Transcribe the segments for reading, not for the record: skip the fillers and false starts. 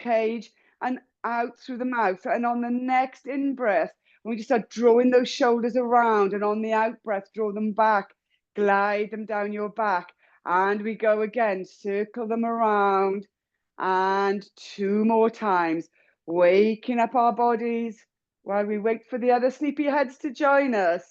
cage and out through the mouth. And on the next in-breath, we just start drawing those shoulders around, and on the out-breath, draw them back, glide them down your back. And we go again, circle them around, and 2 more times, waking up our bodies while we wait for the other sleepy heads to join us.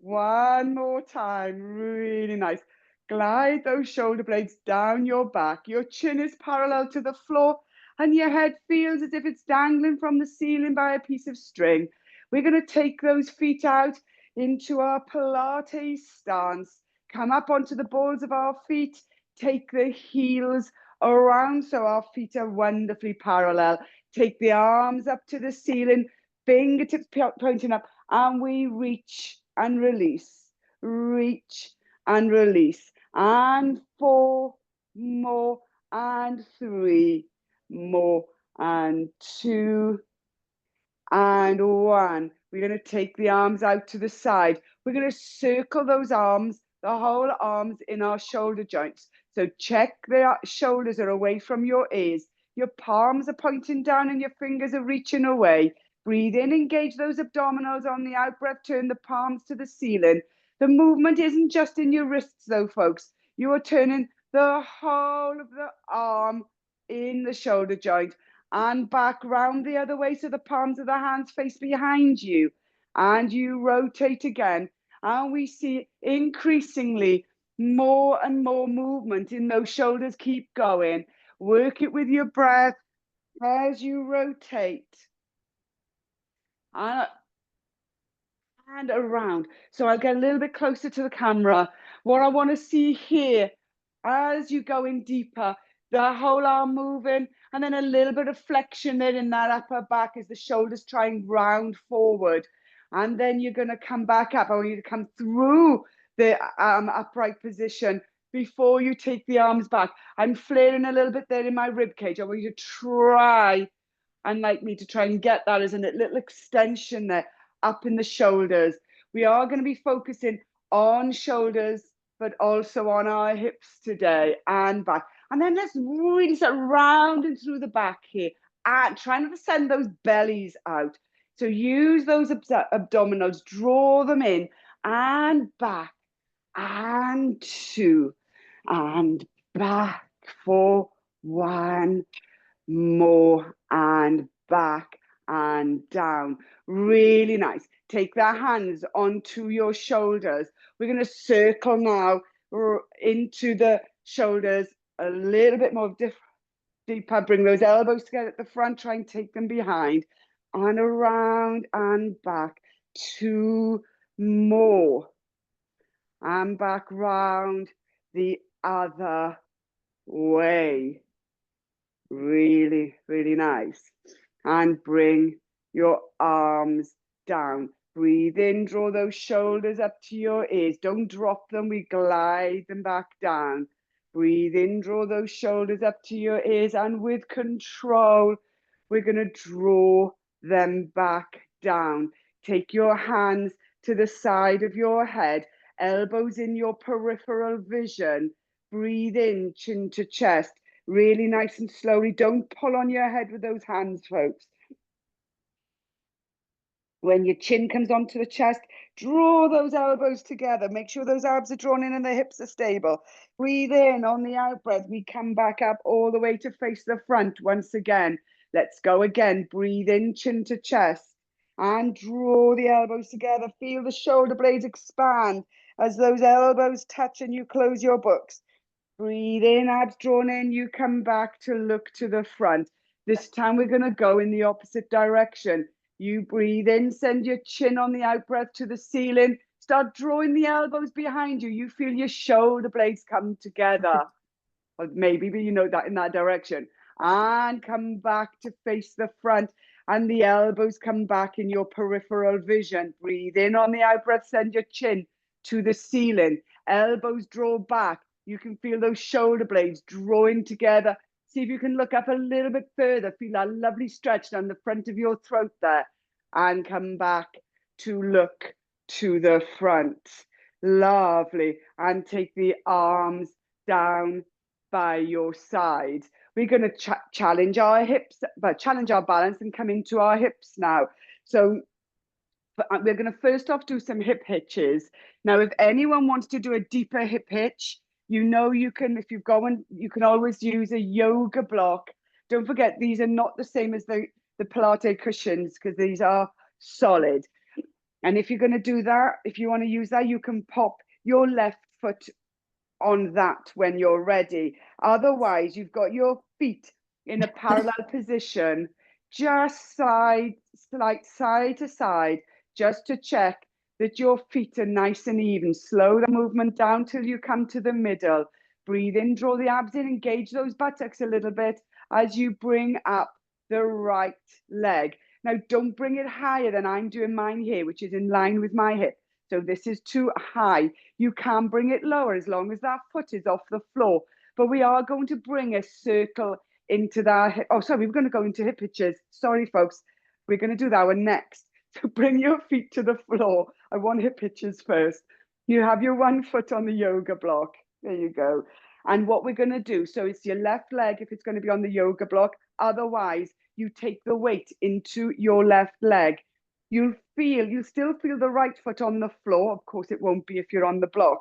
1 more time, really nice. Glide those shoulder blades down your back. Your chin is parallel to the floor, and your head feels as if it's dangling from the ceiling by a piece of string. We're going to take those feet out into our Pilates stance. Come up onto the balls of our feet. Take the heels around so our feet are wonderfully parallel. Take the arms up to the ceiling, fingertips pointing up, and we reach and release, reach and release. And 4 more, and 3 more, and 2 and 1. We're going to take the arms out to the side. We're going to circle those arms, the whole arms in our shoulder joints. So check the shoulders are away from your ears. Your palms are pointing down and your fingers are reaching away. Breathe in, engage those abdominals. On the out breath, turn the palms to the ceiling. The movement isn't just in your wrists though, folks. You are turning the whole of the arm in the shoulder joint and back round the other way so the palms of the hands face behind you. And you rotate again. And we see increasingly more and more movement in those shoulders. Keep going. Work it with your breath as you rotate. And around. So I'll get a little bit closer to the camera. What I want to see here, as you go in deeper, the whole arm moving, and then a little bit of flexion there in that upper back as the shoulders try and round forward. And then you're going to come back up. I want you to come through the upright position before you take the arms back. I'm flaring a little bit there in my rib cage. I want you to try and like me to try and get that as a little extension there up in the shoulders. We are going to be focusing on shoulders, but also on our hips today and back. And then let's really start rounding through the back here and trying to send those bellies out. So use those abdominals, draw them in and back and 2 and back for 1 more and back and down. Really nice. Take the hands onto your shoulders. We're going to circle now into the shoulders a little bit more deeper. Bring those elbows together at the front. Try and take them behind and around and back. 2 more and back round the other way. Really, really nice. And bring your arms down. Breathe in, draw those shoulders up to your ears. Don't drop them, we glide them back down. Breathe in, draw those shoulders up to your ears, and with control, we're going to draw them back down. Take your hands to the side of your head, elbows in your peripheral vision. Breathe in, chin to chest. Really nice and slowly. Don't pull on your head with those hands, folks. When your chin comes onto the chest, draw those elbows together. Make sure those abs are drawn in and the hips are stable. Breathe in on the out breath. We come back up all the way to face the front once again. Let's go again. Breathe in, chin to chest. And draw the elbows together. Feel the shoulder blades expand as those elbows touch and you close your books. Breathe in, abs drawn in, you come back to look to the front. This time we're going to go in the opposite direction. You breathe in, send your chin on the out breath to the ceiling. Start drawing the elbows behind you. You feel your shoulder blades come together. Or maybe you know that in that direction. And come back to face the front. And the elbows come back in your peripheral vision. Breathe in on the out breath, send your chin to the ceiling. Elbows draw back. You can feel those shoulder blades drawing together. See if you can look up a little bit further. Feel that lovely stretch down the front of your throat there. And come back to look to the front. Lovely. And take the arms down by your sides. we're going to challenge our hips, but challenge our balance and come into our hips now. So we're going to first off do some hip hitches. Now, if anyone wants to do a deeper hip hitch, you can, if you've got one, you can always use a yoga block. Don't forget, these are not the same as the Pilates cushions, because these are solid. And if you're going to do that, if you want to use that, you can pop your left foot on that when you're ready. Otherwise, you've got your feet in a parallel position, just side to side, just to check that your feet are nice and even. Slow the movement down till you come to the middle. Breathe in, draw the abs in, engage those buttocks a little bit as you bring up the right leg. Now, don't bring it higher than I'm doing mine here, which is in line with my hip. So this is too high. You can bring it lower as long as that foot is off the floor. But we are going to bring a circle into that hip. Oh, sorry, we're going to go into hip hitches. Sorry, folks. We're going to do that one next. So bring your feet to the floor. I want hip hitches first. You have your one foot on the yoga block. There you go. And what we're going to do, so it's your left leg if it's going to be on the yoga block. Otherwise, you take the weight into your left leg. You still feel the right foot on the floor. Of course, it won't be if you're on the block.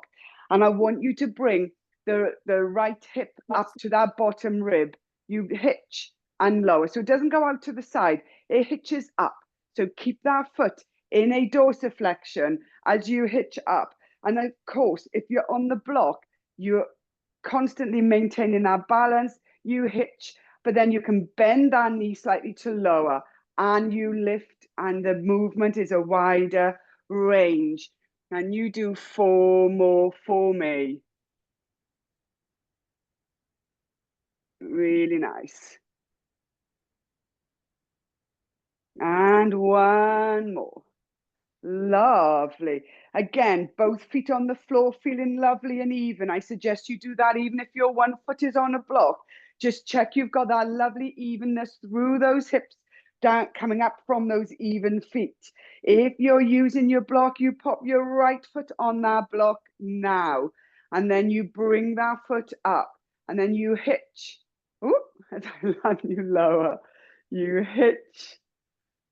And I want you to bring the right hip up to that bottom rib. You hitch and lower. So it doesn't go out to the side. It hitches up. So keep that foot in a dorsiflexion as you hitch up. And of course, if you're on the block, you're constantly maintaining that balance. You hitch, but then you can bend that knee slightly to lower and you lift, and the movement is a wider range. And you do 4 more for me. Really nice. And one more. Lovely. Again, both feet on the floor, feeling lovely and even. I suggest you do that even if your one foot is on a block. Just check you've got that lovely evenness through those hips, down, coming up from those even feet. If you're using your block, you pop your right foot on that block now. And then you bring that foot up. And then you hitch. Ooh, and you lower. You hitch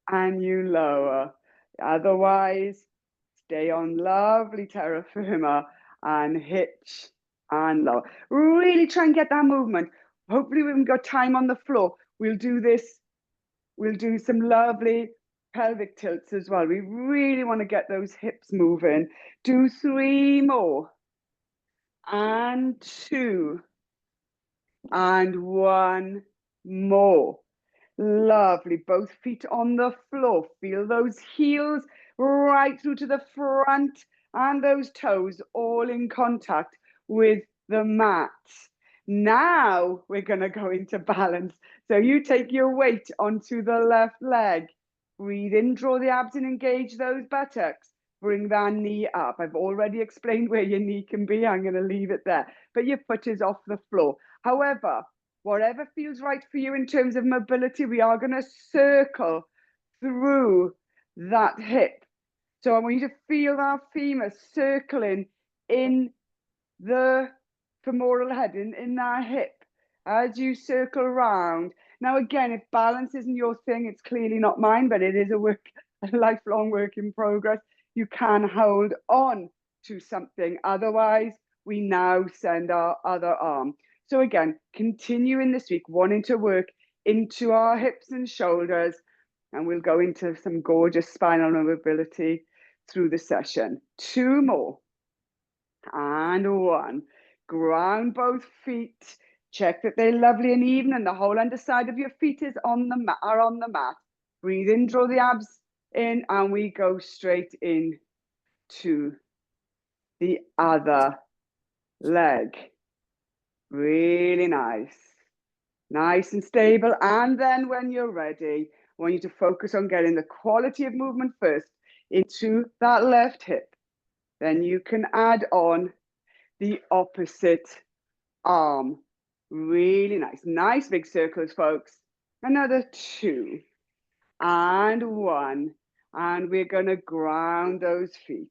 and you lower. Otherwise, stay on lovely terra firma and hitch and lower. Really try and get that movement. Hopefully, we've got time on the floor. We'll do this. We'll do some lovely pelvic tilts as well. We really want to get those hips moving. Do 3 more. And 2. And 1 more. Lovely. Both feet on the floor. Feel those heels right through to the front and those toes all in contact with the mat. Now we're going to go into balance. So you take your weight onto the left leg. Breathe in, draw the abs and engage those buttocks. Bring that knee up. I've already explained where your knee can be. I'm going to leave it there. But your foot is off the floor. However, whatever feels right for you in terms of mobility, we are going to circle through that hip. So I want you to feel that femur circling in the femoral head, in that hip, as you circle around. Now, again, if balance isn't your thing, it's clearly not mine, but it is a lifelong work in progress. You can hold on to something. Otherwise, we now send our other arm. So again, continuing this week, wanting to work into our hips and shoulders, and we'll go into some gorgeous spinal mobility through the session. 2 more. And 1. Ground both feet. Check that they're lovely and even, and the whole underside of your feet is on the mat. Breathe in, draw the abs in, and we go straight in to the other leg. Really nice. Nice and stable. And then when you're ready, I want you to focus on getting the quality of movement first into that left hip. Then you can add on the opposite arm. Really nice. Nice big circles, folks. Another 2 and 1. And we're going to ground those feet.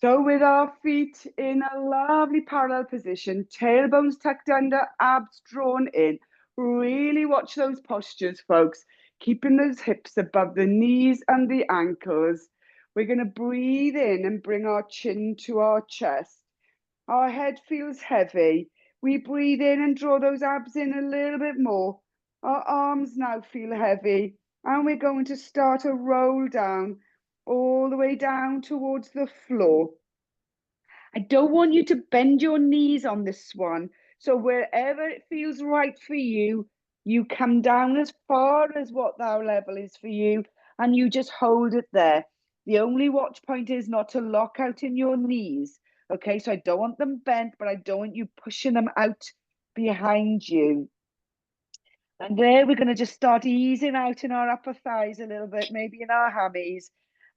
So with our feet in a lovely parallel position, tailbones tucked under, abs drawn in, Really watch those postures, folks. Keeping those hips above the knees and the ankles. We're going to breathe in and bring our chin to our chest. Our head feels heavy. We breathe in and draw those abs in a little bit more. Our arms now feel heavy. And we're going to start a roll down all the way down towards the floor. I don't want you to bend your knees on this one. So wherever it feels right for you, you come down as far as what that level is for you, and you just hold it there. The only watch point is not to lock out in your knees. Okay, so I don't want them bent, but I don't want you pushing them out behind you. And there we're going to just start easing out in our upper thighs a little bit, maybe in our hammies.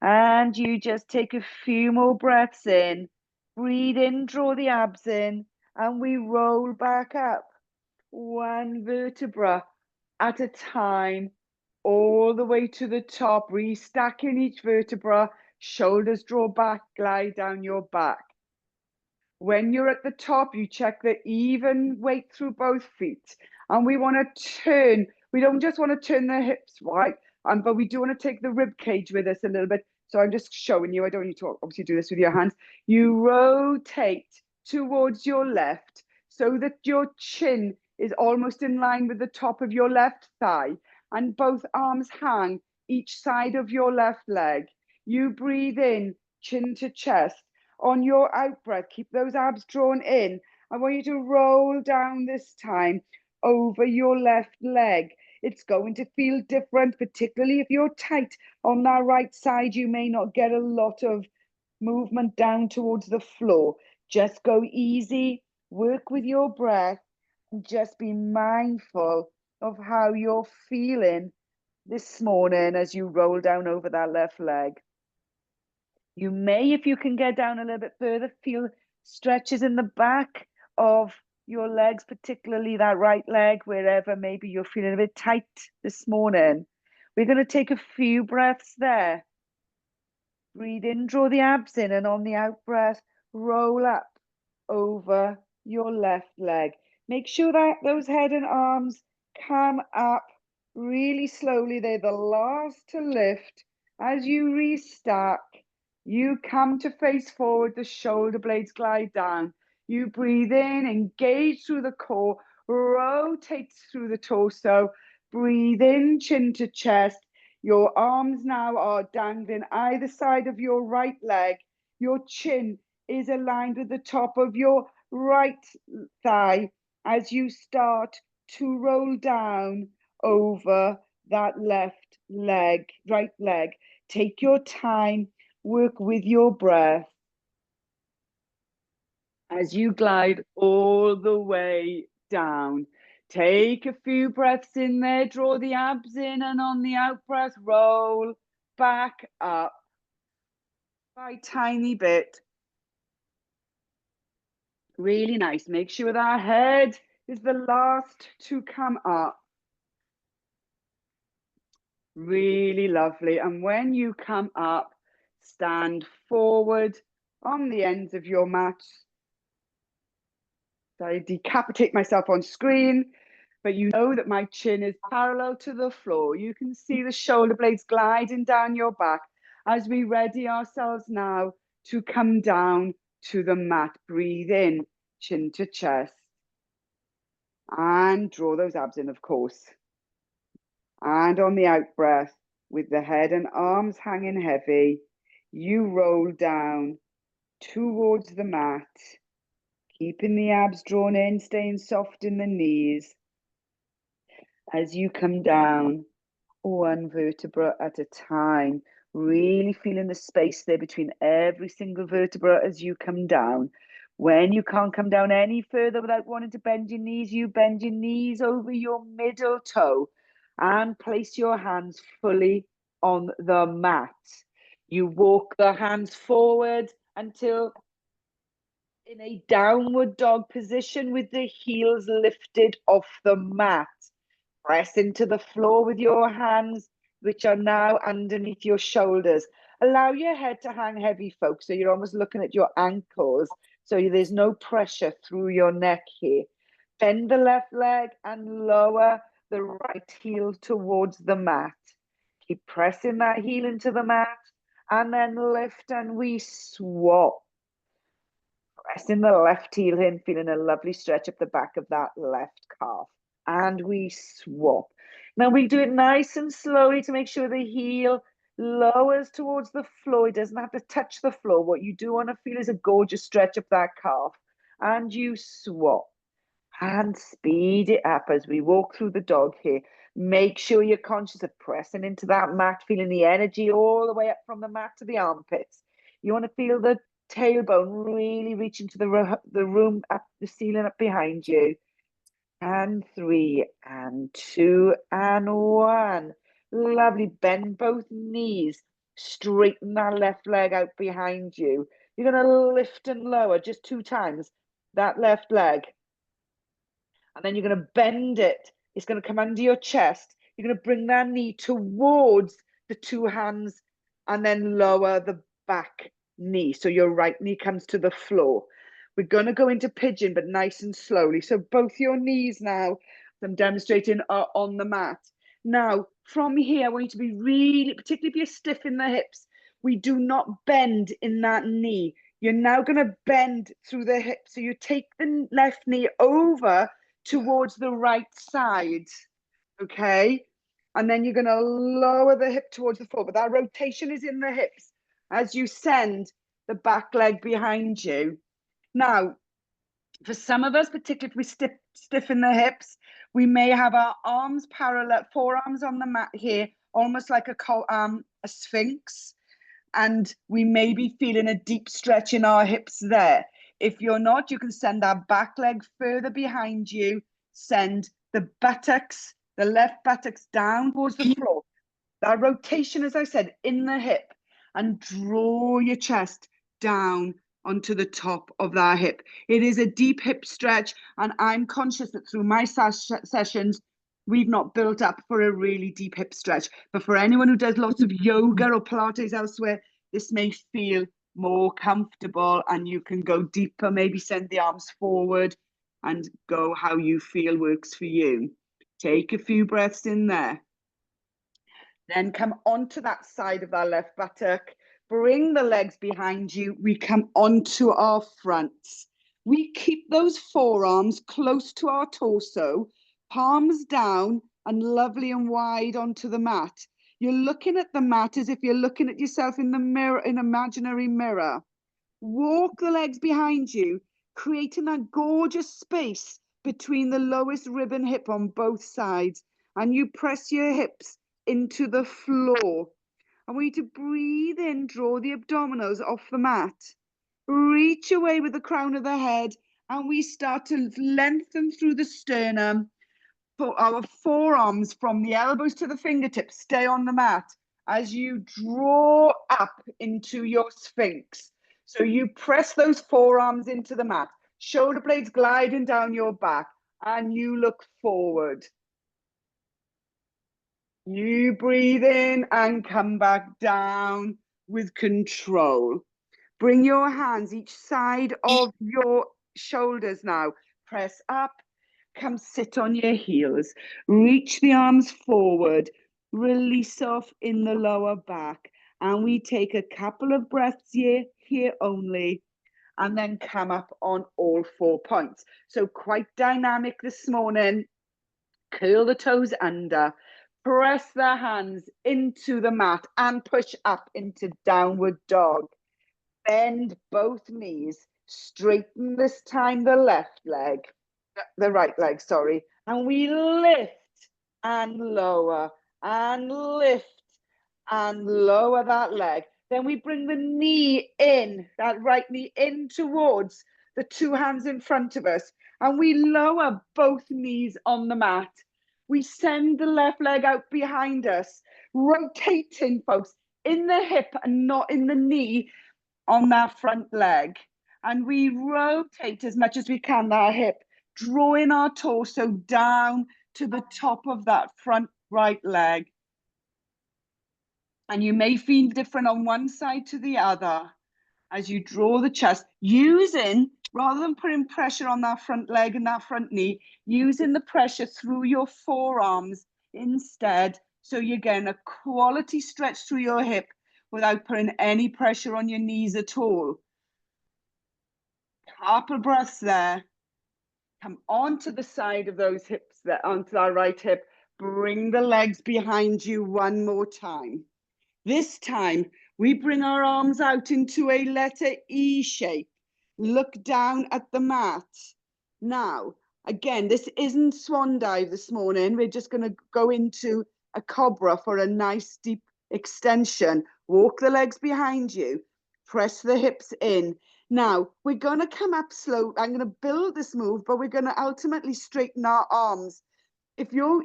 And you just take a few more breaths in. Breathe in, draw the abs in, and we roll back up. One vertebra at a time, all the way to the top, restacking each vertebra. Shoulders draw back, glide down your back. When you're at the top, you check the even weight through both feet. And we want to turn. We don't just want to turn the hips, right? But we do want to take the rib cage with us a little bit. So I'm just showing you. I don't need to obviously do this with your hands. You rotate towards your left so that your chin is almost in line with the top of your left thigh. And both arms hang each side of your left leg. You breathe in, chin to chest. On your out breath, keep those abs drawn in. I want you to roll down this time over your left leg. It's going to feel different, particularly if you're tight on that right side. You may not get a lot of movement down towards the floor. Just go easy, work with your breath, and just be mindful of how you're feeling this morning as you roll down over that left leg. You may, if you can get down a little bit further, feel stretches in the back of your legs, particularly that right leg, wherever maybe you're feeling a bit tight this morning. We're going to take a few breaths there. Breathe in, draw the abs in, and on the out breath, roll up over your left leg. Make sure that those head and arms come up really slowly. They're the last to lift. As you restack, you come to face forward, the shoulder blades glide down. You breathe in, engage through the core, rotate through the torso, breathe in, chin to chest. Your arms now are dangling either side of your right leg. Your chin is aligned with the top of your right thigh as you start to roll down over that left leg, right leg. Take your time, work with your breath as you glide all the way down. Take a few breaths in there, draw the abs in, and on the out breath, roll back up by a tiny bit. Really nice. Make sure that head is the last to come up. Really lovely. And when you come up, stand forward on the ends of your mat. So I decapitate myself on screen, but you know that my chin is parallel to the floor. You can see the shoulder blades gliding down your back as we ready ourselves now to come down to the mat. Breathe in, chin to chest. And draw those abs in, of course. And on the out breath, with the head and arms hanging heavy, you roll down towards the mat, keeping the abs drawn in, staying soft in the knees. As you come down, one vertebra at a time, really feeling the space there between every single vertebra as you come down. When you can't come down any further without wanting to bend your knees, you bend your knees over your middle toe and place your hands fully on the mat. You walk the hands forward until in a downward dog position with the heels lifted off the mat. Press into the floor with your hands, which are now underneath your shoulders. Allow your head to hang heavy, folks, so you're almost looking at your ankles, so there's no pressure through your neck here. Bend the left leg and lower the right heel towards the mat. Keep pressing that heel into the mat and then lift and we swap. Pressing the left heel in, feeling a lovely stretch up the back of that left calf. And we swap. Now we do it nice and slowly to make sure the heel lowers towards the floor. It doesn't have to touch the floor. What you do want to feel is a gorgeous stretch up that calf. And you swap. And speed it up as we walk through the dog here. Make sure you're conscious of pressing into that mat, feeling the energy all the way up from the mat to the armpits. You want to feel the tailbone really reaching to the room, up the ceiling up behind you. And 3 and 2 and 1. Lovely. Bend both knees. Straighten that left leg out behind you. You're going to lift and lower just 2 times that left leg. And then you're going to bend it. It's going to come under your chest. You're going to bring that knee towards the 2 hands and then lower the back knee. So your right knee comes to the floor. We're going to go into pigeon, but nice and slowly. So both your knees now, I'm demonstrating, are on the mat. Now, from here, I want you to be really, particularly if you're stiff in the hips, we do not bend in that knee. You're now going to bend through the hip. So you take the left knee over towards the right side, okay? And then you're going to lower the hip towards the floor, but that rotation is in the hips as you send the back leg behind you. Now, for some of us, particularly if we stiffen the hips, we may have our arms parallel, forearms on the mat here, almost like a sphinx, and we may be feeling a deep stretch in our hips there. If you're not, you can send our back leg further behind you, send the buttocks, the left buttocks down towards the floor. That rotation, as I said, in the hip, and draw your chest down onto the top of that hip. It is a deep hip stretch, and I'm conscious that through my sessions, we've not built up for a really deep hip stretch. But for anyone who does lots of yoga or Pilates elsewhere, this may feel more comfortable and you can go deeper, maybe send the arms forward and go how you feel works for you. Take a few breaths in there. Then come onto that side of our left buttock. Bring the legs behind you. We come onto our fronts. We keep those forearms close to our torso, palms down and lovely and wide onto the mat. You're looking at the mat as if you're looking at yourself in the mirror, in an imaginary mirror. Walk the legs behind you, creating that gorgeous space between the lowest rib and hip on both sides. And you press your hips into the floor. I want you to breathe in, draw the abdominals off the mat. Reach away with the crown of the head, and we start to lengthen through the sternum. For our forearms from the elbows to the fingertips stay on the mat as you draw up into your sphinx. So you press those forearms into the mat, shoulder blades gliding down your back, and you look forward. You breathe in and come back down with control. Bring your hands each side of your shoulders now. Press up, come sit on your heels. Reach the arms forward, release off in the lower back. And we take a couple of breaths here only, and then come up on all 4 points. So quite dynamic this morning. Curl the toes under. Press the hands into the mat and push up into downward dog. Bend both knees. Straighten this time the right leg, sorry. And we lift and lower and lift and lower that leg. Then we bring the knee in, that right knee in towards the 2 hands in front of us. And we lower both knees on the mat. We send the left leg out behind us, rotating, folks, in the hip and not in the knee on that front leg. And we rotate as much as we can that hip, drawing our torso down to the top of that front right leg. And you may feel different on one side to the other as you draw the chest, using rather than putting pressure on that front leg and that front knee, using the pressure through your forearms instead. So you're getting a quality stretch through your hip without putting any pressure on your knees at all. Couple breaths there. Come onto the side of those hips, there, onto that right hip. Bring the legs behind you one more time. This time, we bring our arms out into a letter E shape. Look down at the mat. Now, again, this isn't swan dive this morning. We're just going to go into a cobra for a nice deep extension. Walk the legs behind you. Press the hips in. Now, we're going to come up slow. I'm going to build this move, but we're going to ultimately straighten our arms. If you're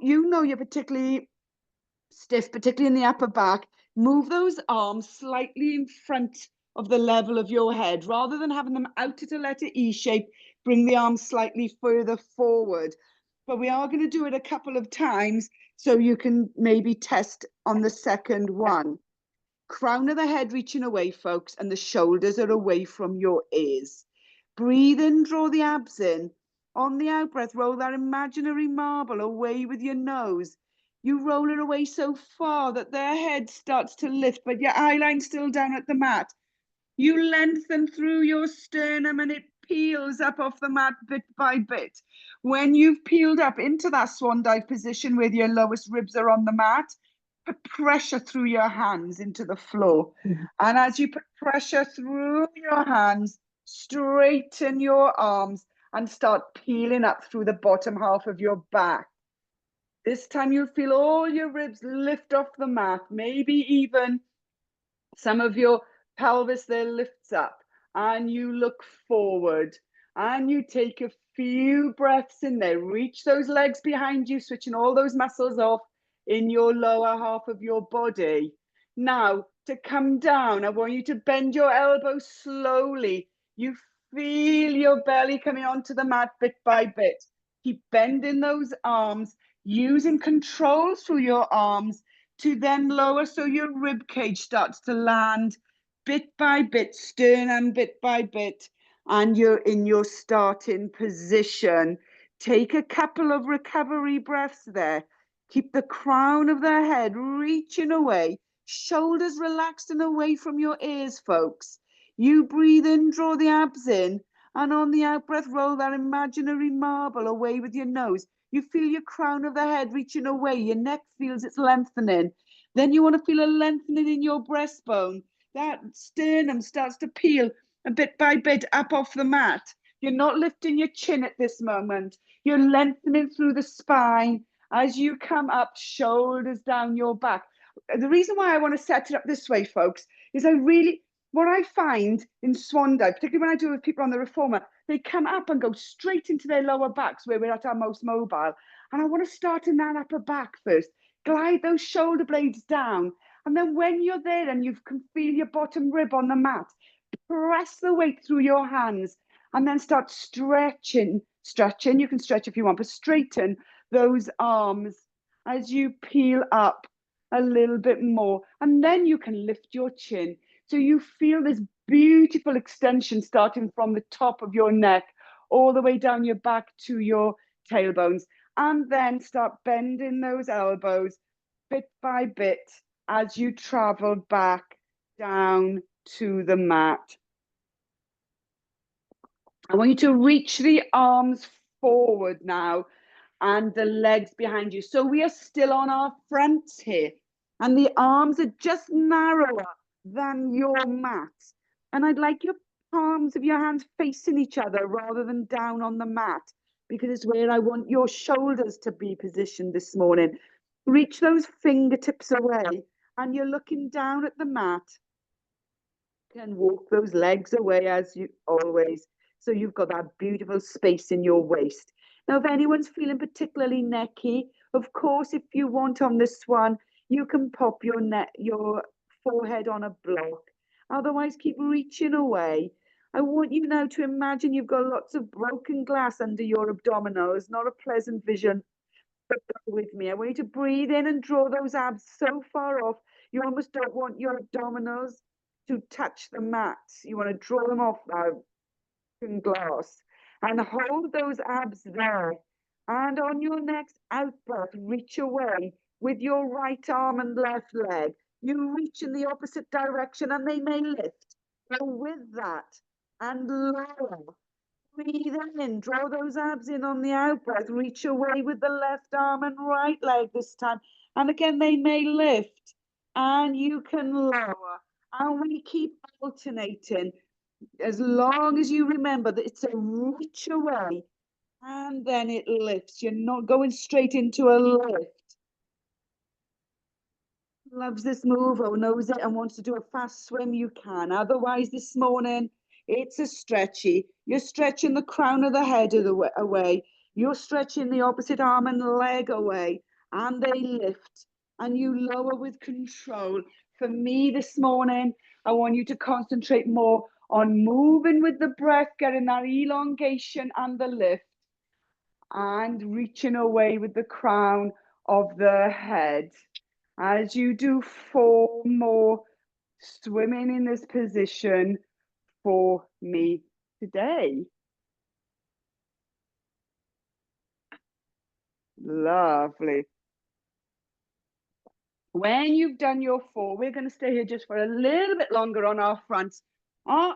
particularly stiff, particularly in the upper back, move those arms slightly in front of the level of your head. Rather than having them out at a letter E shape, bring the arms slightly further forward. But we are going to do it a couple of times so you can maybe test on the second one. Crown of the head reaching away, folks, and the shoulders are away from your ears. Breathe in, draw the abs in. On the out breath, roll that imaginary marble away with your nose. You roll it away so far that their head starts to lift, but your eye line's still down at the mat. You lengthen through your sternum and it peels up off the mat bit by bit. When you've peeled up into that swan dive position where your lowest ribs are on the mat, put pressure through your hands into the floor. And as you put pressure through your hands, straighten your arms and start peeling up through the bottom half of your back. This time you'll feel all your ribs lift off the mat, maybe even some of your pelvis there lifts up, and you look forward and you take a few breaths in there. Reach those legs behind you, switching all those muscles off in your lower half of your body. Now, to come down, I want you to bend your elbows slowly. You feel your belly coming onto the mat bit by bit. Keep bending those arms, using control through your arms to then lower so your rib cage starts to land bit by bit, sternum bit by bit, and you're in your starting position. Take a couple of recovery breaths there. Keep the crown of the head reaching away, shoulders relaxed and away from your ears, folks. You breathe in, draw the abs in, and on the out breath, roll that imaginary marble away with your nose. You feel your crown of the head reaching away. Your neck feels it's lengthening. Then you want to feel a lengthening in your breastbone. That sternum starts to peel a bit by bit up off the mat. You're not lifting your chin at this moment. You're lengthening through the spine as you come up, shoulders down your back. The reason why I want to set it up this way, folks, is what I find in swan dive, particularly when I do it with people on the reformer, they come up and go straight into their lower backs where we're at our most mobile. And I want to start in that upper back first. Glide those shoulder blades down. And then when you're there and you can feel your bottom rib on the mat, press the weight through your hands and then start stretching. Stretching, you can stretch if you want, but straighten those arms as you peel up a little bit more. And then you can lift your chin. So you feel this beautiful extension starting from the top of your neck all the way down your back to your tailbones. And then start bending those elbows bit by bit as you travel back down to the mat. I want you to reach the arms forward now and the legs behind you. So we are still on our fronts here and the arms are just narrower than your mat. And I'd like your palms of your hands facing each other rather than down on the mat, because it's where I want your shoulders to be positioned this morning. Reach those fingertips away and you're looking down at the mat. And walk those legs away as you always. So you've got that beautiful space in your waist. Now, if anyone's feeling particularly necky, of course, if you want on this one, you can pop your forehead on a block. Otherwise, keep reaching away. I want you now to imagine you've got lots of broken glass under your abdominals. Not a pleasant vision. But go with me. I want you to breathe in and draw those abs so far off. You almost don't want your abdominals to touch the mat. You want to draw them off now. broken glass. And hold those abs there. And on your next out breath, reach away with your right arm and left leg. You reach in the opposite direction and they may lift. Go with that and lower. Breathe in, draw those abs in on the out breath. Reach away with the left arm and right leg this time. And again, they may lift and you can lower. And we keep alternating as long as you remember that it's a reach away and then it lifts. You're not going straight into a lift. Loves this move or knows it and wants to do a fast swim, you can. Otherwise, this morning, it's a stretchy. You're stretching the crown of the head away. You're stretching the opposite arm and leg away. And they lift. And you lower with control. For me this morning, I want you to concentrate more on moving with the breath, getting that elongation and the lift. And reaching away with the crown of the head. As you do 4 more swimming in this position for me today. Lovely. When you've done your 4, we're going to stay here just for a little bit longer on our fronts.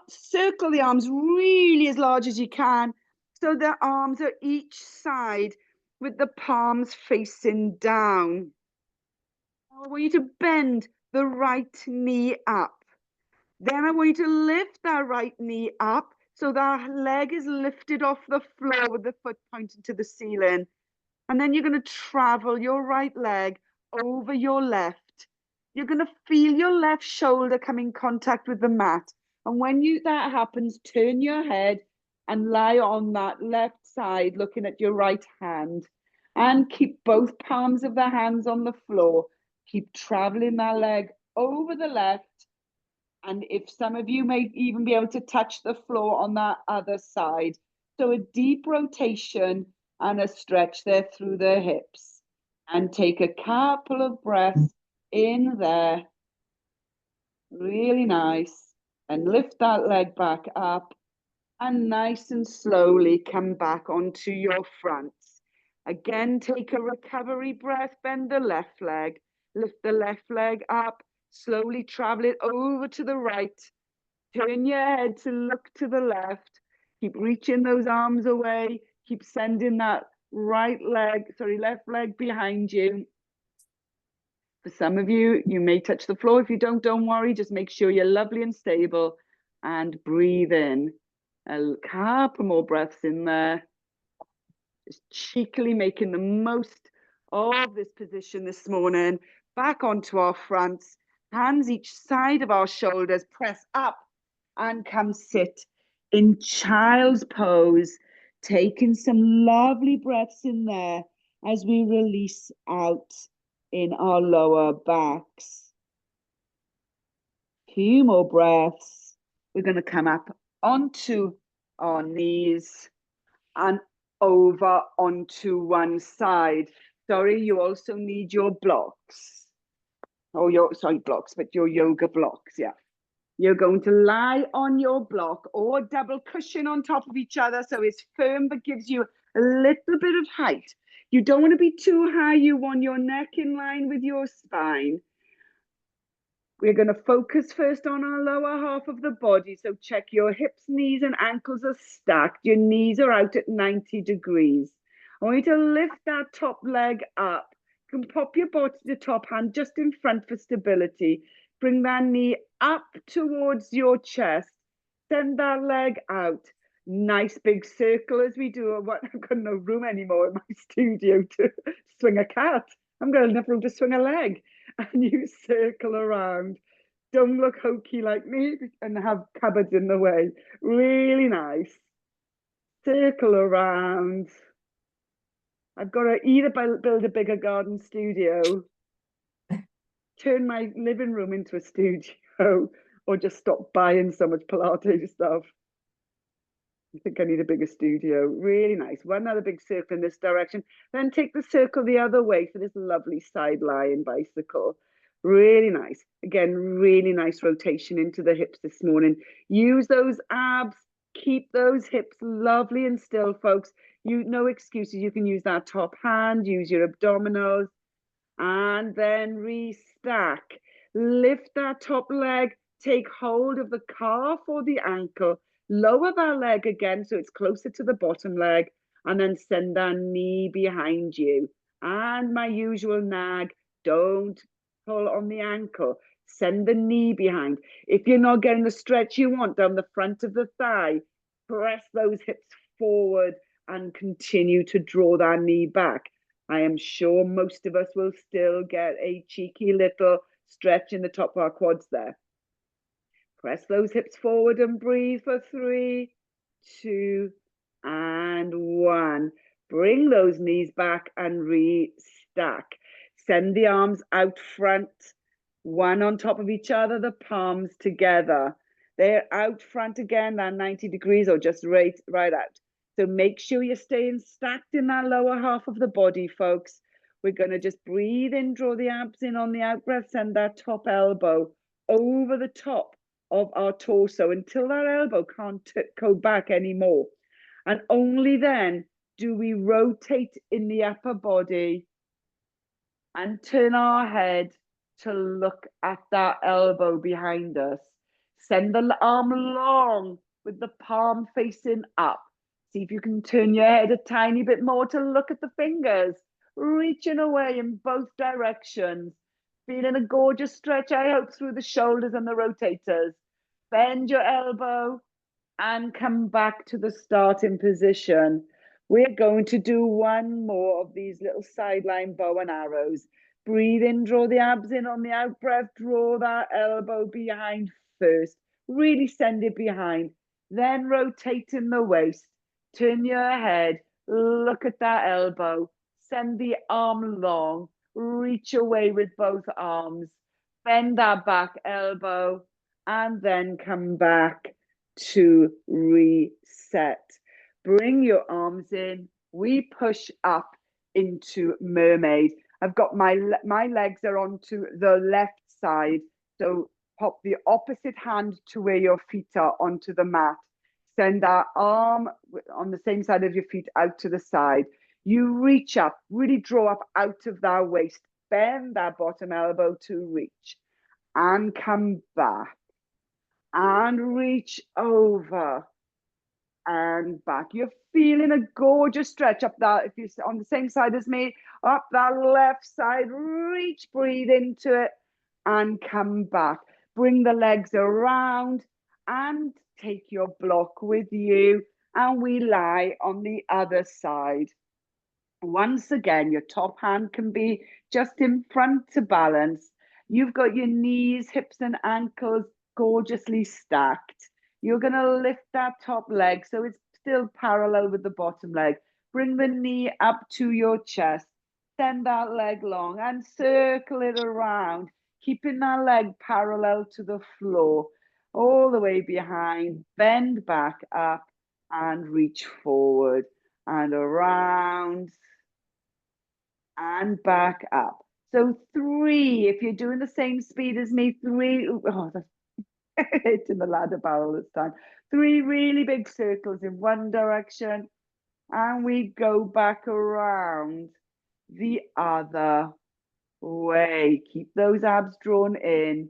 Circle the arms really as large as you can, so the arms are each side with the palms facing down. I want you to bend the right knee up. Then I want you to lift that right knee up so that leg is lifted off the floor with the foot pointing to the ceiling. And then you're going to travel your right leg over your left. You're going to feel your left shoulder come in contact with the mat. And when that happens, turn your head and lie on that left side looking at your right hand. And keep both palms of the hands on the floor. Keep traveling that leg over the left. And if some of you may even be able to touch the floor on that other side. So a deep rotation and a stretch there through the hips. And take a couple of breaths in there. Really nice. And lift that leg back up. And nice and slowly come back onto your fronts. Again, take a recovery breath, bend the left leg, lift the left leg up, slowly travel it over to the right. Turn your head to look to the left. Keep reaching those arms away. Keep sending that left leg behind you. For some of you, you may touch the floor. If you don't worry. Just make sure you're lovely and stable and breathe in. A couple more breaths in there. Just cheekily making the most of this position this morning. Back onto our fronts, hands each side of our shoulders, press up and come sit in child's pose, taking some lovely breaths in there as we release out in our lower backs. Few more breaths. We're going to come up onto our knees and over onto one side. Sorry, you also need your blocks. Oh, blocks, but your yoga blocks, yeah. You're going to lie on your block or double cushion on top of each other so it's firm but gives you a little bit of height. You don't want to be too high. You want your neck in line with your spine. We're going to focus first on our lower half of the body. So check your hips, knees, and ankles are stacked. Your knees are out at 90 degrees. I want you to lift that top leg up. You can pop your body to the top hand just in front for stability. Bring that knee up towards your chest. Send that leg out. Nice big circle as we do. I've got no room anymore in my studio to swing a cat. I've got enough room to swing a leg. And you circle around. Don't look hokey like me and have cupboards in the way. Really nice. Circle around. I've got to either build a bigger garden studio, turn my living room into a studio, or just stop buying so much Pilates stuff. I think I need a bigger studio. Really nice. One other big circle in this direction. Then take the circle the other way for this lovely side lying bicycle. Really nice. Again, really nice rotation into the hips this morning. Use those abs. Keep those hips lovely and still, folks. No excuses. You can use that top hand, use your abdominals, and then restack. Lift that top leg, take hold of the calf or the ankle, lower that leg again so it's closer to the bottom leg, and then send that knee behind you. And my usual nag, don't pull on the ankle. Send the knee behind. If you're not getting the stretch you want down the front of the thigh, press those hips forward and continue to draw that knee back. I am sure most of us will still get a cheeky little stretch in the top of our quads there. Press those hips forward and breathe for 3, 2, and 1. Bring those knees back and restack. Send the arms out front, one on top of each other, the palms together. They're out front again, that 90 degrees or just right out. So make sure you're staying stacked in that lower half of the body, folks. We're going to just breathe in, draw the abs in on the out breath, send that top elbow over the top of our torso until that elbow can't go back anymore. And only then do we rotate in the upper body and turn our head to look at that elbow behind us. Send the arm long with the palm facing up. See if you can turn your head a tiny bit more to look at the fingers, reaching away in both directions. Feeling a gorgeous stretch, I hope, through the shoulders and the rotators. Bend your elbow and come back to the starting position. We're going to do one more of these little sideline bow and arrows. Breathe in, draw the abs in on the out breath, draw that elbow behind first. Really send it behind. Then rotate in the waist. Turn your head, look at that elbow. Send the arm long. Reach away with both arms. Bend that back elbow and then come back to reset. Bring your arms in. We push up into mermaid. I've got my legs are onto the left side. So pop the opposite hand to where your feet are onto the mat. Send that arm on the same side of your feet out to the side. You reach up, really draw up out of that waist. Bend that bottom elbow to reach and come back and reach over and back. You're feeling a gorgeous stretch up that, if you're on the same side as me, up that left side, reach, breathe into it and come back. Bring the legs around and take your block with you, and we lie on the other side. Once again, your top hand can be just in front to balance. You've got your knees, hips, and ankles gorgeously stacked. You're going to lift that top leg so it's still parallel with the bottom leg. Bring the knee up to your chest. Send that leg long and circle it around, keeping that leg parallel to the floor, all the way behind. Bend back up and reach forward and around and back up. So 3, if you're doing the same speed as me, 3, oh, that's hitting the ladder barrel this time. 3 really big circles in one direction, and we go back around the other way. Keep those abs drawn in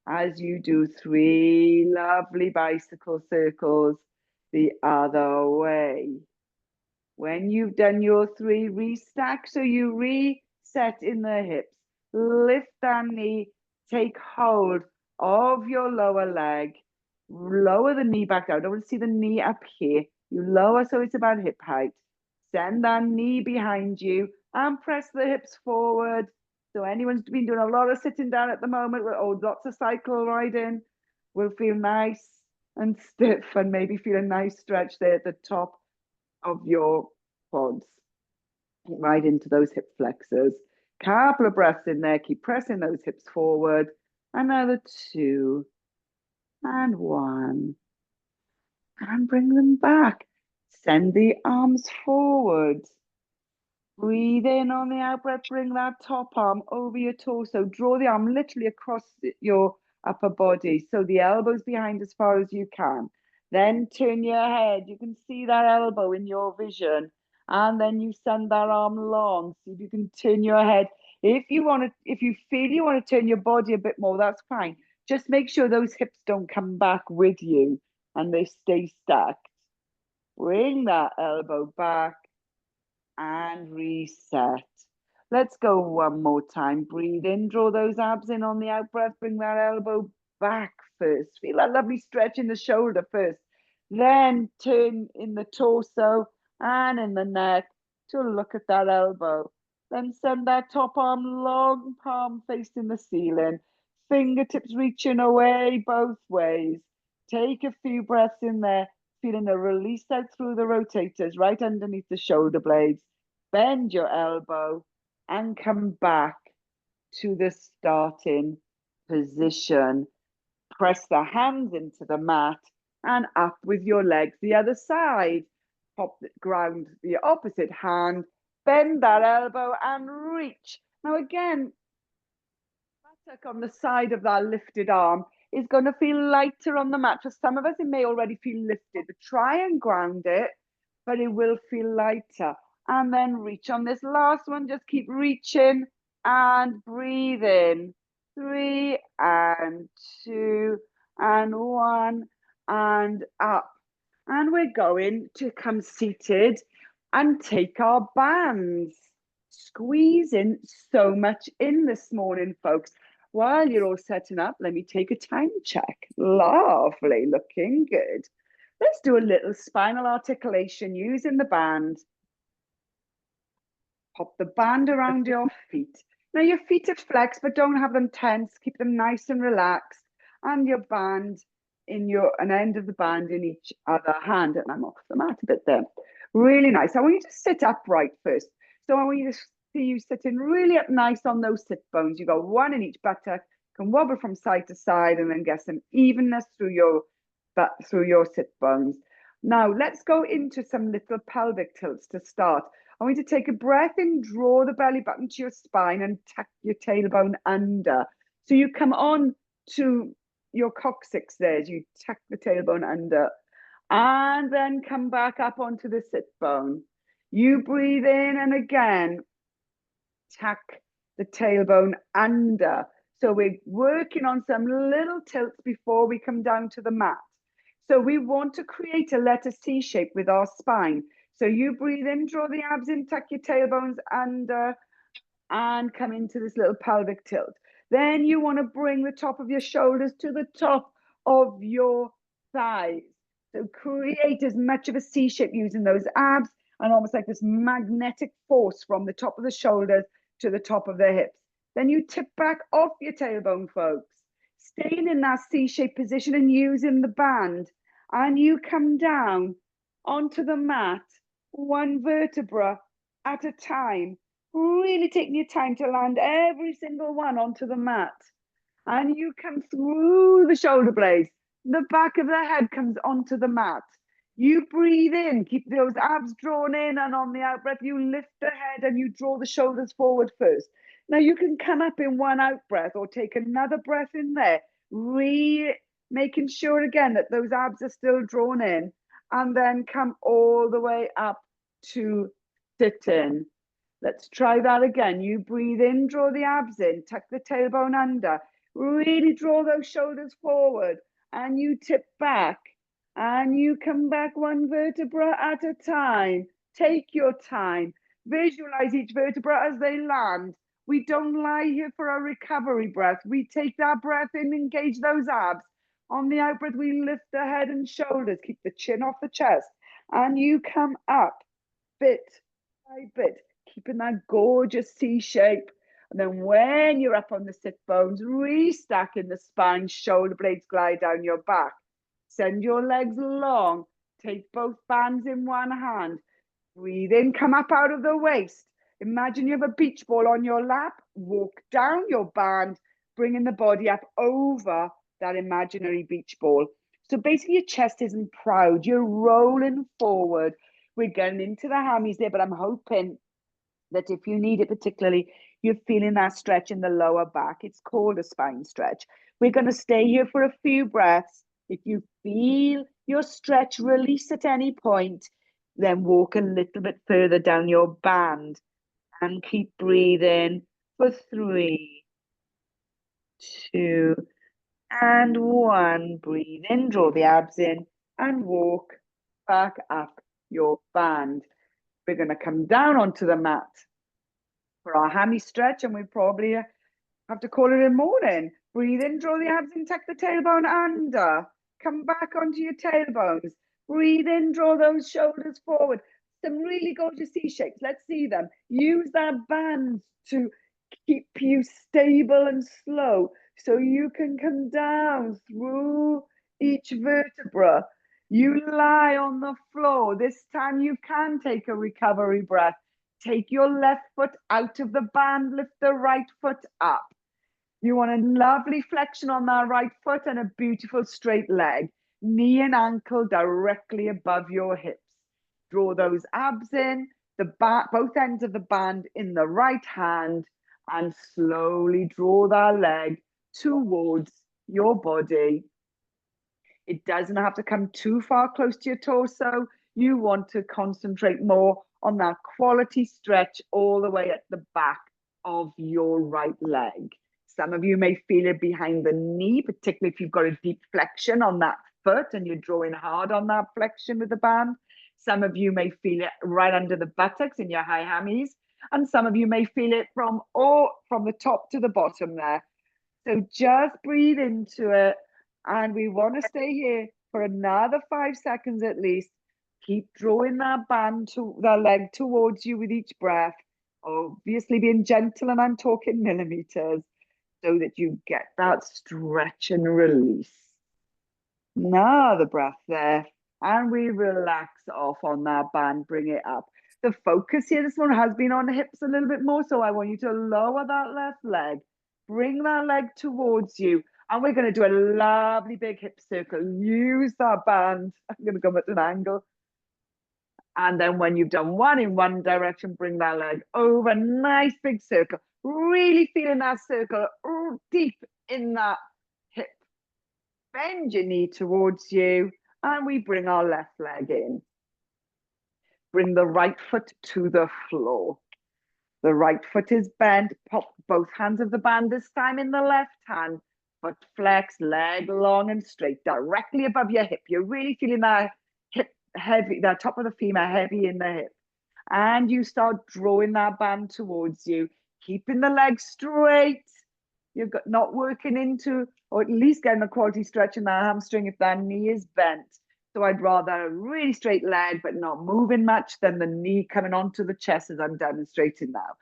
as you do 3 lovely bicycle circles the other way. When you've done your 3, restack. So you reset in the hips. Lift that knee. Take hold of your lower leg. Lower the knee back down. I don't want to see the knee up here. You lower so it's about hip height. Send that knee behind you and press the hips forward. So anyone's been doing a lot of sitting down at the moment, or lots of cycle riding, will feel nice and stiff and maybe feel a nice stretch there at the top of your quads, right into those hip flexors. Couple of breaths in there, keep pressing those hips forward. Another 2 and 1, and bring them back. Send the arms forward. Breathe in on the out breath, bring that top arm over your torso. Draw the arm literally across your upper body so the elbows behind as far as you can. Then turn your head. You can see that elbow in your vision. And then you send that arm long. See if you can turn your head. If you feel you want to turn your body a bit more, that's fine. Just make sure those hips don't come back with you and they stay stacked. Bring that elbow back and reset. Let's go one more time. Breathe in, draw those abs in on the out breath. Bring that elbow back first. Feel that lovely stretch in the shoulder first. Then turn in the torso and in the neck to look at that elbow. Then send that top arm long, palm facing the ceiling. Fingertips reaching away both ways. Take a few breaths in there, feeling a release out through the rotators right underneath the shoulder blades. Bend your elbow and come back to the starting position. Press the hands into the mat and up with your legs the other side. Pop the ground the opposite hand, bend that elbow and reach. Now again, buttock on the side of that lifted arm is going to feel lighter on the mat. For some of us, it may already feel lifted, but try and ground it, but it will feel lighter. And then reach on this last one. Just keep reaching and breathe in. 3 and 2 and 1 and up. And we're going to come seated and take our bands. Squeezing so much in this morning, folks. While you're all setting up, let me take a time check. Lovely, looking good. Let's do a little spinal articulation using the band. Pop the band around your feet. Now your feet are flexed, but don't have them tense. Keep them nice and relaxed. And your band an end of the band in each other hand. And I'm off the mat a bit there. Really nice. I want you to sit upright first. So I want you to see you sitting really up nice on those sit bones. You got one in each buttock, can wobble from side to side and then get some evenness through your sit bones. Now let's go into some little pelvic tilts to start. I want you to take a breath in, draw the belly button to your spine and tuck your tailbone under. So you come on to your coccyx there as you tuck the tailbone under. And then come back up onto the sit bone. You breathe in and again, tuck the tailbone under. So we're working on some little tilts before we come down to the mat. So we want to create a letter C shape with our spine. So you breathe in, draw the abs in, tuck your tailbones under, and come into this little pelvic tilt. Then you want to bring the top of your shoulders to the top of your thighs. So create as much of a C shape using those abs and almost like this magnetic force from the top of the shoulders to the top of the hips. Then you tip back off your tailbone, folks. Staying in that C-shaped position and using the band. And you come down onto the mat, one vertebra at a time. Really taking your time to land every single one onto the mat. And you come through the shoulder blades. The back of the head comes onto the mat. You breathe in, keep those abs drawn in, and on the out breath, you lift the head and you draw the shoulders forward first. Now you can come up in one out breath or take another breath in there, making sure again that those abs are still drawn in, and then come all the way up to sit-in. Let's try that again. You breathe in, draw the abs in, tuck the tailbone under, really draw those shoulders forward, and you tip back, and you come back one vertebra at a time. Take your time. Visualize each vertebra as they land. We don't lie here for a recovery breath. We take that breath in, engage those abs. On the out breath, we lift the head and shoulders, keep the chin off the chest, and you come up bit by bit, keeping that gorgeous C shape. And then when you're up on the sit bones, restacking the spine, shoulder blades glide down your back. Send your legs long. Take both bands in one hand. Breathe in, come up out of the waist. Imagine you have a beach ball on your lap. Walk down your band, bringing the body up over that imaginary beach ball. So basically your chest isn't proud. You're rolling forward. We're getting into the hammies there, but I'm hoping that if you need it particularly, you're feeling that stretch in the lower back. It's called a spine stretch. We're going to stay here for a few breaths. If you feel your stretch, release at any point, then walk a little bit further down your band and keep breathing for 3, 2, and 1. Breathe in, draw the abs in, and walk back up your band. We're going to come down onto the mat for our hammy stretch, and we probably have to call it a morning. Breathe in, draw the abs in, tuck the tailbone under. Come back onto your tailbones. Breathe in, draw those shoulders forward. Some really gorgeous C-shapes. Let's see them. Use that band to keep you stable and slow so you can come down through each vertebra. You lie on the floor. This time you can take a recovery breath. Take your left foot out of the band, lift the right foot up. You want a lovely flexion on that right foot and a beautiful straight leg. Knee and ankle directly above your hips. Draw those abs in, both ends of the band in the right hand, and slowly draw that leg towards your body. It doesn't have to come too far close to your torso. You want to concentrate more on that quality stretch all the way at the back of your right leg. Some of you may feel it behind the knee, particularly if you've got a deep flexion on that foot and you're drawing hard on that flexion with the band. Some of you may feel it right under the buttocks in your high hammies. And some of you may feel it from the top to the bottom there. So just breathe into it. And we want to stay here for another 5 seconds at least. Keep drawing that band to the leg towards you with each breath. Obviously being gentle, and I'm talking millimeters, so that you get that stretch and release. Another breath there. And we relax off on that band, bring it up. The focus here this morning has been on the hips a little bit more, so I want you to lower that left leg. Bring that leg towards you. And we're going to do a lovely big hip circle. Use that band. I'm going to come at an angle. And then when you've done one in one direction, bring that leg over. Nice big circle. Really feeling that circle deep in that hip. Bend your knee towards you. And we bring our left leg in. Bring the right foot to the floor. The right foot is bent. Pop both hands of the band, this time in the left hand. Foot flex, leg long and straight, directly above your hip. You're really feeling that hip heavy, that top of the femur heavy in the hip. And you start drawing that band towards you, keeping the leg straight. You've got not working into, or at least getting a quality stretch in that hamstring if that knee is bent. So I'd rather a really straight leg, but not moving much, than the knee coming onto the chest as I'm demonstrating now.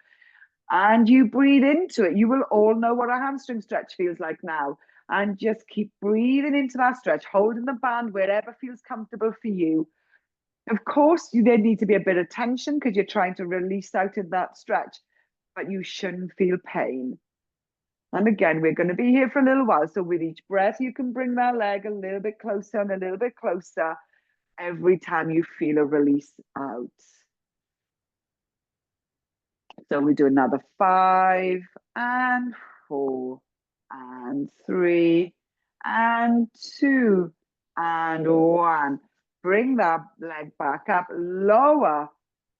And you breathe into it. You will all know what a hamstring stretch feels like now. And just keep breathing into that stretch, holding the band wherever feels comfortable for you. Of course, there needs to be a bit of tension because you're trying to release out in that stretch, but you shouldn't feel pain. And again, we're going to be here for a little while. So with each breath, you can bring that leg a little bit closer and a little bit closer every time you feel a release out. So we do another 5 and 4 and 3 and 2 and 1. Bring that leg back up, lower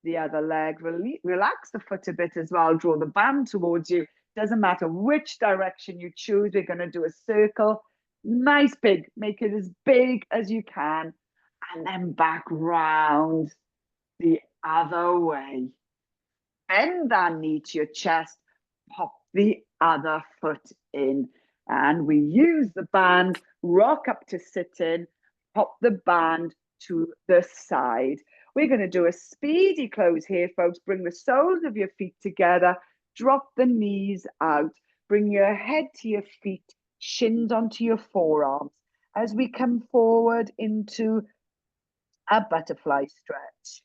the other leg, relax the foot a bit as well, draw the band towards you. Doesn't matter which direction you choose. We're going to do a circle, nice big, make it as big as you can, and then back round the other way. Bend that knee to your chest, pop the other foot in, and we use the band, rock up to sit in, pop the band to the side. We're going to do a speedy close here, folks. Bring the soles of your feet together, drop the knees out, bring your head to your feet, shins onto your forearms as we come forward into a butterfly stretch.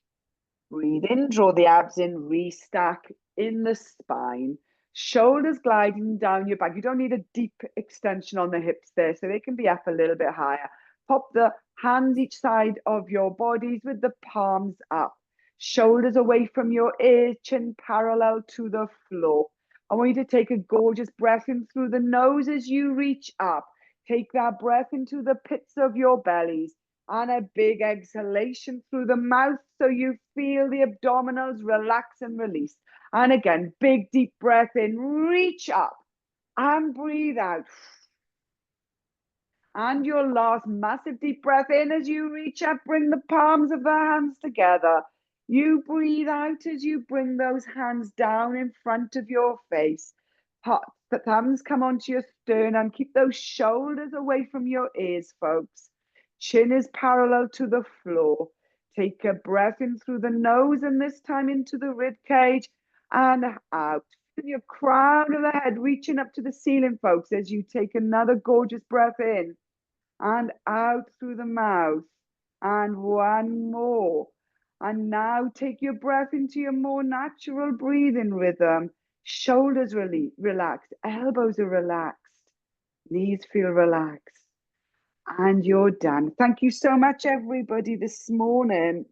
Breathe in, draw the abs in, restack in the spine. Shoulders gliding down your back. You don't need a deep extension on the hips there, so they can be up a little bit higher. Pop the hands each side of your bodies with the palms up. Shoulders away from your ears, chin parallel to the floor. I want you to take a gorgeous breath in through the nose as you reach up. Take that breath into the pits of your bellies. And a big exhalation through the mouth so you feel the abdominals relax and release. And again, big deep breath in, reach up and breathe out. And your last massive deep breath in as you reach up, bring the palms of the hands together. You breathe out as you bring those hands down in front of your face. The thumbs come onto your sternum. Keep those shoulders away from your ears, folks. Chin is parallel to the floor. Take a breath in through the nose and this time into the rib cage and out. Feel your crown of the head reaching up to the ceiling, folks, as you take another gorgeous breath in and out through the mouth. And one more. And now take your breath into your more natural breathing rhythm. Shoulders relaxed, elbows are relaxed, knees feel relaxed. And you're done. Thank you so much, everybody, this morning.